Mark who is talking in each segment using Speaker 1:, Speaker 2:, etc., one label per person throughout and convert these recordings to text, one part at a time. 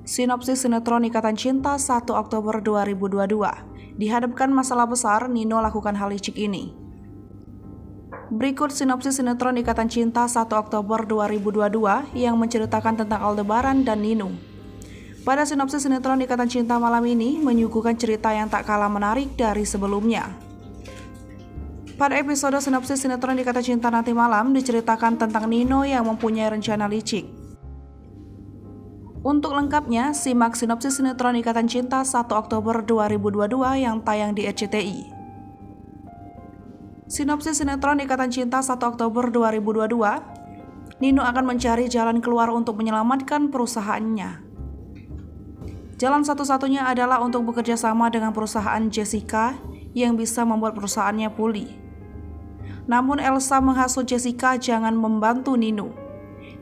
Speaker 1: Sinopsis sinetron Ikatan Cinta 1 Oktober 2022. Dihadapkan masalah besar, Nino lakukan hal licik ini. Berikut sinopsis sinetron Ikatan Cinta 1 Oktober 2022 yang menceritakan tentang Aldebaran dan Nino. Pada sinopsis sinetron Ikatan Cinta malam ini menyuguhkan cerita yang tak kalah menarik dari sebelumnya. Pada episode sinopsis sinetron Ikatan Cinta nanti malam diceritakan tentang Nino yang mempunyai rencana licik. Untuk lengkapnya, simak sinopsis sinetron Ikatan Cinta 1 Oktober 2022 yang tayang di RCTI. Sinopsis sinetron Ikatan Cinta 1 Oktober 2022, Nino akan mencari jalan keluar untuk menyelamatkan perusahaannya. Jalan satu-satunya adalah untuk bekerja sama dengan perusahaan Jessica yang bisa membuat perusahaannya pulih. Namun Elsa menghasut Jessica jangan membantu Nino.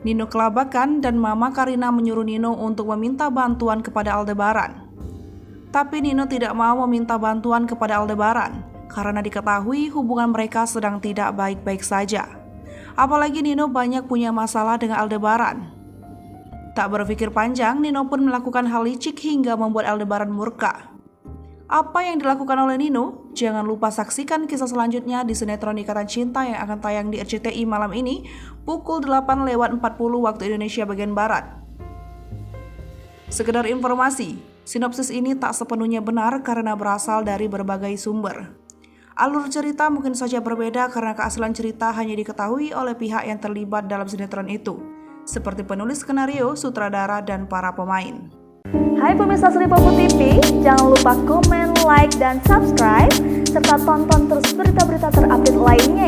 Speaker 1: Nino kelabakan dan Mama Karina menyuruh Nino untuk meminta bantuan kepada Aldebaran. Tapi Nino tidak mau meminta bantuan kepada Aldebaran karena diketahui hubungan mereka sedang tidak baik-baik saja. Apalagi Nino banyak punya masalah dengan Aldebaran. Tak berpikir panjang, Nino pun melakukan hal licik hingga membuat Aldebaran murka. Apa yang dilakukan oleh Nino? Jangan lupa saksikan kisah selanjutnya di sinetron Ikatan Cinta yang akan tayang di RCTI malam ini pukul 8:40 waktu Indonesia bagian Barat. Sekedar informasi, sinopsis ini tak sepenuhnya benar karena berasal dari berbagai sumber. Alur cerita mungkin saja berbeda karena keaslian cerita hanya diketahui oleh pihak yang terlibat dalam sinetron itu, seperti penulis skenario, sutradara, dan para pemain.
Speaker 2: Hai pemirsa Sri Popo TV, jangan lupa komen, like, dan subscribe, serta tonton terus berita-berita terupdate lainnya.